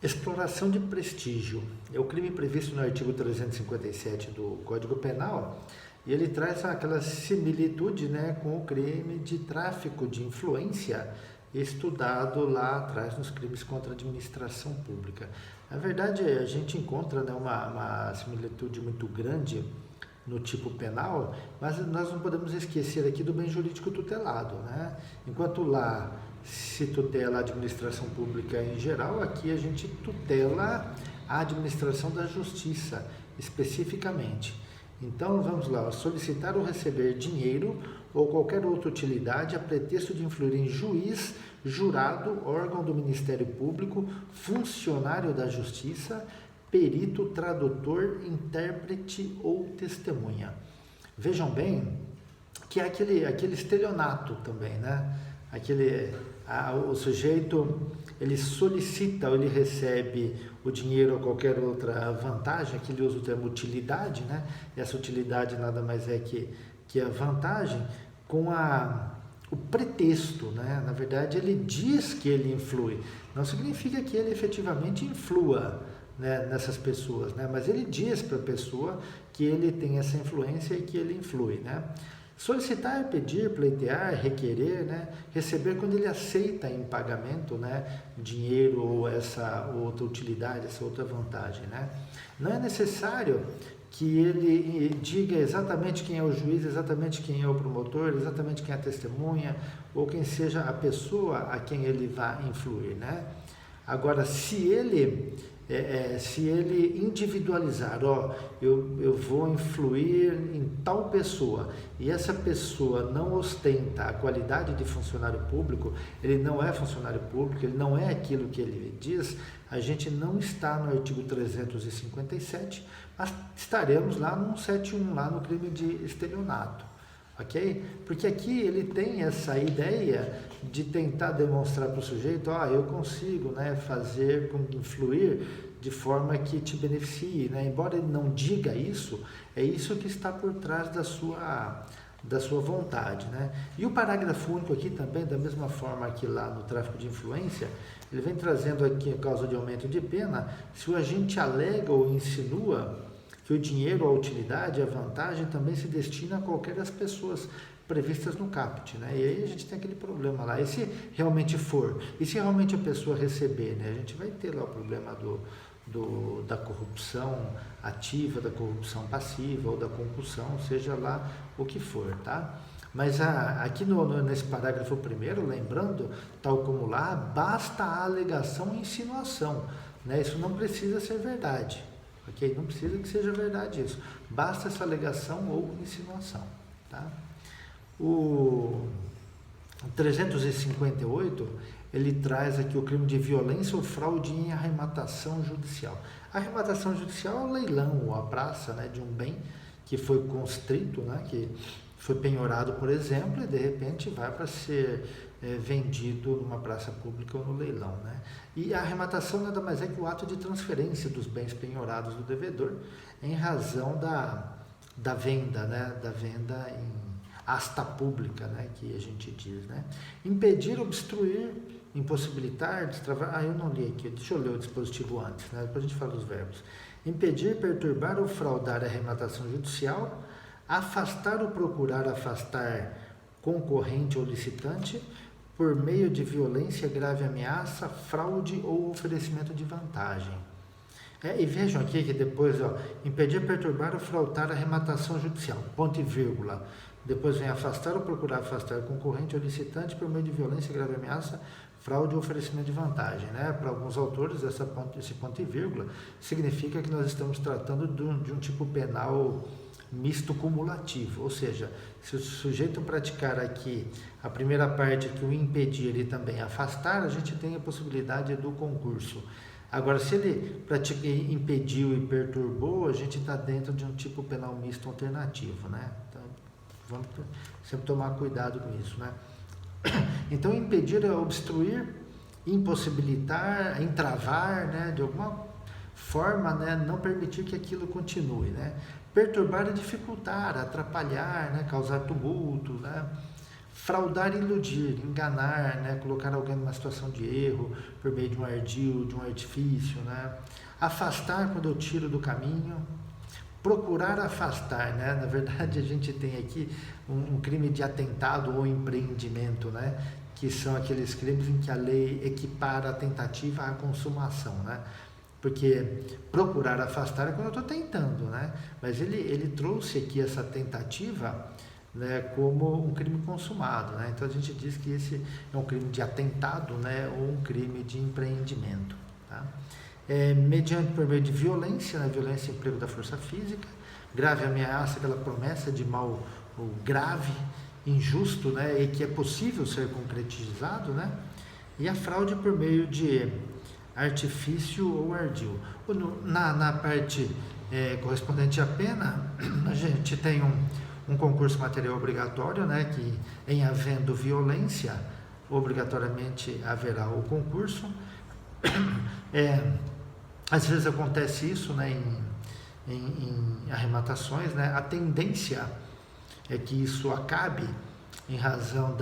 Exploração de prestígio é o crime previsto no artigo 357 do Código Penal e ele traz aquela similitude, né, com o crime de tráfico de influência estudado lá atrás nos crimes contra a administração pública. Na verdade, a gente encontra, né, uma similitude muito grande no tipo penal, mas nós não podemos esquecer aqui do bem jurídico tutelado, né? Enquanto lá se tutela a administração pública em geral, aqui a gente tutela a administração da justiça especificamente. Então vamos lá, solicitar ou receber dinheiro ou qualquer outra utilidade a pretexto de influir em juiz, jurado, órgão do Ministério Público, funcionário da Justiça, perito, tradutor, intérprete ou testemunha. Vejam bem que é aquele estelionato também, né? O sujeito, ele solicita ou ele recebe o dinheiro ou qualquer outra vantagem, aqui ele usa o termo utilidade, né? E essa utilidade nada mais é que a vantagem com o pretexto, né? Na verdade, ele diz que ele influi, não significa que ele efetivamente influa, né, nessas pessoas, né? Mas ele diz para a pessoa que ele tem essa influência e que ele influi, né? Solicitar, pedir, pleitear, requerer, né? Receber quando ele aceita em pagamento, né, dinheiro ou essa outra utilidade, essa outra vantagem, né? Não é necessário que ele diga exatamente quem é o juiz, exatamente quem é o promotor, exatamente quem é a testemunha ou quem seja a pessoa a quem ele vai influir, né? Agora, se ele individualizar, eu vou influir em tal pessoa e essa pessoa não ostenta a qualidade de funcionário público, ele não é funcionário público, ele não é aquilo que ele diz, a gente não está no artigo 357, mas estaremos lá no 171, lá no crime de estelionato. Ok? Porque aqui ele tem essa ideia de tentar demonstrar para o sujeito, eu consigo, né, fazer, influir de forma que te beneficie, né? Embora ele não diga isso, é isso que está por trás da sua vontade, né? E o parágrafo único aqui também, da mesma forma que lá no tráfico de influência, ele vem trazendo aqui a causa de aumento de pena, se o agente alega ou insinua que o dinheiro, a utilidade, a vantagem também se destina a qualquer das pessoas previstas no caput, né? E aí a gente tem aquele problema lá. E se realmente for, e se realmente a pessoa receber, né? A gente vai ter lá o problema da corrupção ativa, da corrupção passiva ou da concussão, seja lá o que for, tá? Mas aqui nesse parágrafo primeiro, lembrando, tal como lá, basta a alegação e insinuação, né? Isso não precisa ser verdade. Ok? Não precisa que seja verdade isso. Basta essa alegação ou insinuação. Tá? O 358, ele traz aqui o crime de violência ou fraude em arrematação judicial. A arrematação judicial é o leilão ou a praça, né, de um bem que foi constrito, né, que foi penhorado, por exemplo, e de repente vai para ser vendido numa praça pública ou no leilão, né? E a arrematação nada mais é que o ato de transferência dos bens penhorados do devedor em razão da venda, né? Da venda em asta pública, né? Que a gente diz, né? Impedir, obstruir, impossibilitar, destravar. Eu não li aqui, deixa eu ler o dispositivo antes, né? Depois a gente fala dos verbos. Impedir, perturbar ou fraudar a arrematação judicial, afastar ou procurar afastar concorrente ou licitante por meio de violência, grave ameaça, fraude ou oferecimento de vantagem. E vejam aqui que depois, impedir, perturbar ou fraudar a arrematação judicial, ponto e vírgula. Depois vem afastar ou procurar afastar concorrente ou licitante por meio de violência, grave ameaça, fraude ou oferecimento de vantagem, né? Para alguns autores, esse ponto e vírgula significa que nós estamos tratando de um tipo penal misto cumulativo, ou seja, se o sujeito praticar aqui a primeira parte, que o impedir e também afastar, a gente tem a possibilidade do concurso. Agora, se ele impediu e perturbou, a gente está dentro de um tipo penal misto alternativo, né? Então, vamos sempre tomar cuidado com isso, né? Então, impedir é obstruir, impossibilitar, entravar, né? De alguma forma, né? Não permitir que aquilo continue, né? Perturbar é dificultar, atrapalhar, né? Causar tumulto, né? fraudar e iludir, enganar, né? Colocar alguém numa situação de erro por meio de um ardil, de um artifício, né? Afastar quando eu tiro do caminho, procurar afastar, né? Na verdade, a gente tem aqui um crime de atentado ou empreendimento, né? Que são aqueles crimes em que a lei equipara a tentativa à consumação, né? Porque procurar afastar é quando eu estou tentando, né? Mas ele trouxe aqui essa tentativa, né, como um crime consumado, né? Então a gente diz que esse é um crime de atentado, né, ou um crime de empreendimento, tá? Mediante por meio de violência, né, violência e emprego da força física, grave ameaça, aquela promessa de mal ou grave, injusto, né, e que é possível ser concretizado, né? E a fraude por meio de artifício ou ardil. Na parte correspondente à pena, a gente tem um concurso material obrigatório, né, que em havendo violência, obrigatoriamente haverá o concurso. Às vezes acontece isso, né, em arrematações, né? A tendência é que isso acabe em razão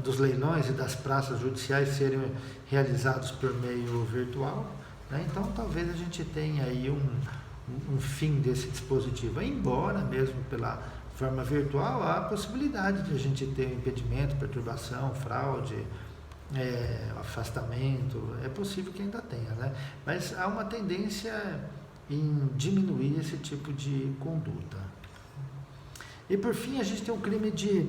dos leilões e das praças judiciais serem realizados por meio virtual, né? Então talvez a gente tenha aí um fim desse dispositivo, embora mesmo pela forma virtual há a possibilidade de a gente ter impedimento, perturbação, fraude, afastamento, é possível que ainda tenha, né? Mas há uma tendência em diminuir esse tipo de conduta. E por fim a gente tem o crime de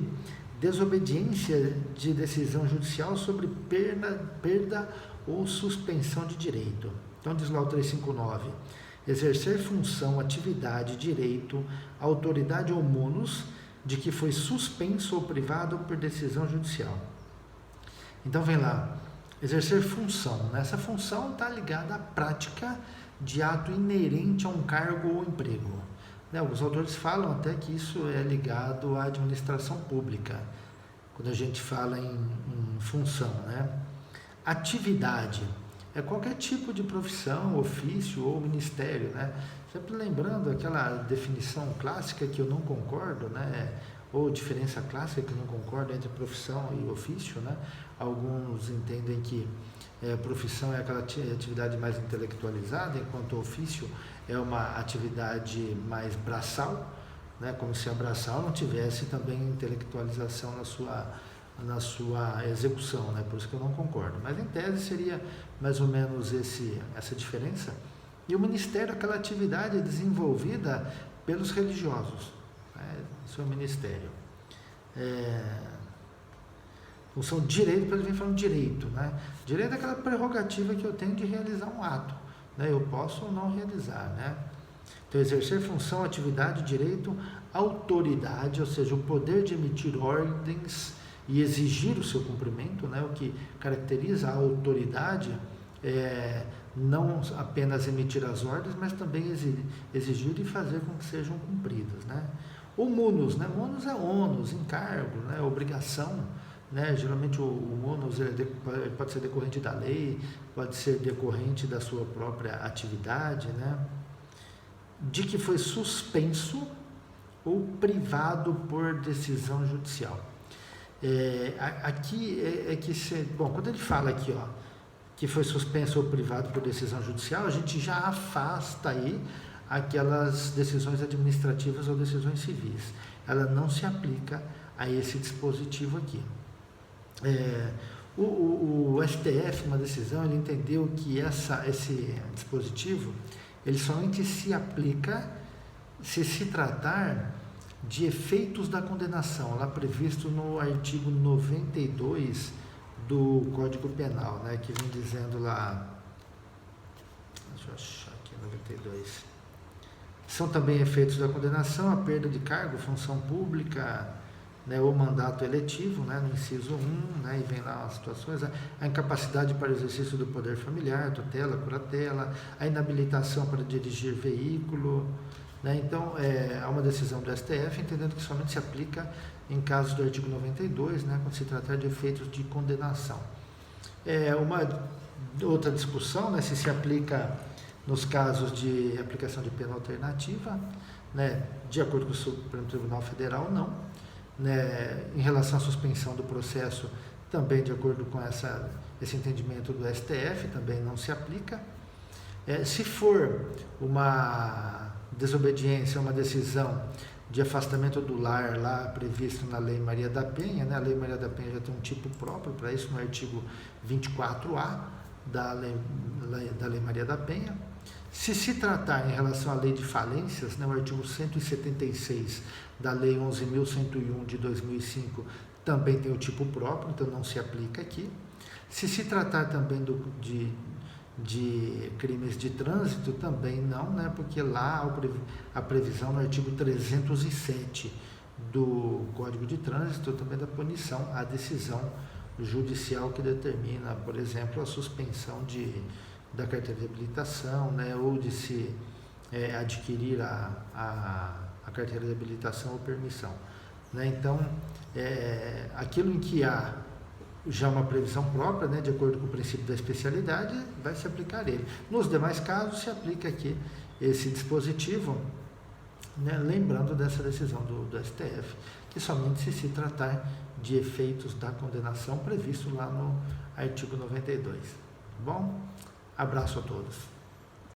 desobediência de decisão judicial sobre perda ou suspensão de direito. Então diz lá o 359, exercer função, atividade, direito, autoridade ou munus de que foi suspenso ou privado por decisão judicial. Então vem lá, exercer função, né? Essa função está ligada à prática de ato inerente a um cargo ou emprego, né? Os autores falam até que isso é ligado à administração pública, quando a gente fala em função, né? Atividade é qualquer tipo de profissão, ofício ou ministério, né? Sempre lembrando aquela definição clássica que eu não concordo, né? Ou diferença clássica que eu não concordo entre profissão e ofício, né? Alguns entendem que profissão é aquela atividade mais intelectualizada, enquanto ofício é uma atividade mais braçal, né? Como se a braçal não tivesse também intelectualização na sua execução, né? Por isso que eu não concordo. Mas em tese seria mais ou menos essa diferença. E o ministério é aquela atividade desenvolvida pelos religiosos, né? Isso é o ministério. Função direito, para ele vir falando direito, né? Direito é aquela prerrogativa que eu tenho de realizar um ato, né? Eu posso ou não realizar, né? Então, exercer função, atividade, direito, autoridade, ou seja, o poder de emitir ordens e exigir o seu cumprimento, né? O que caracteriza a autoridade não apenas emitir as ordens, mas também exigir e fazer com que sejam cumpridas, né? O munus, né? Munus é ônus, encargo, né? Obrigação, né? Geralmente o munus pode ser decorrente da lei, pode ser decorrente da sua própria atividade, né? De que foi suspenso ou privado por decisão judicial. Aqui quando ele fala aqui, ó, que foi suspenso ou privado por decisão judicial, a gente já afasta aí aquelas decisões administrativas ou decisões civis. Ela não se aplica a esse dispositivo aqui. O STF, uma decisão, ele entendeu que esse dispositivo ele somente se aplica se tratar de efeitos da condenação, lá previsto no artigo 92 do Código Penal, né, que vem dizendo lá, deixa eu achar aqui, 92, são também efeitos da condenação a perda de cargo, função pública, né, ou mandato eletivo, né, no inciso 1, né, e vem lá as situações, a incapacidade para o exercício do poder familiar, tutela, curatela, a inabilitação para dirigir veículo, né. Então, há uma decisão do STF entendendo que somente se aplica em casos do artigo 92, né, quando se tratar de efeitos de condenação. Uma outra discussão, né, se aplica nos casos de aplicação de pena alternativa, né, de acordo com o Supremo Tribunal Federal, não. Né, em relação à suspensão do processo, também de acordo com esse entendimento do STF, também não se aplica. Se for uma desobediência, uma decisão de afastamento do lar lá previsto na Lei Maria da Penha, né? A Lei Maria da Penha já tem um tipo próprio para isso no artigo 24A da Lei Maria da Penha. Se tratar em relação à Lei de Falências, né? O artigo 176 da Lei 11.101 de 2005 também tem o tipo próprio, então não se aplica aqui. Se tratar também de crimes de trânsito, também não, né? Porque lá a previsão no artigo 307 do Código de Trânsito também da punição à decisão judicial que determina, por exemplo, a suspensão da carteira de habilitação, né? Ou de se adquirir a carteira de habilitação ou permissão, né? Então, aquilo em que há já uma previsão própria, né, de acordo com o princípio da especialidade, vai se aplicar ele. Nos demais casos, se aplica aqui esse dispositivo, né, lembrando dessa decisão do STF, que somente se tratar de efeitos da condenação previsto lá no artigo 92. Tá bom? Abraço a todos.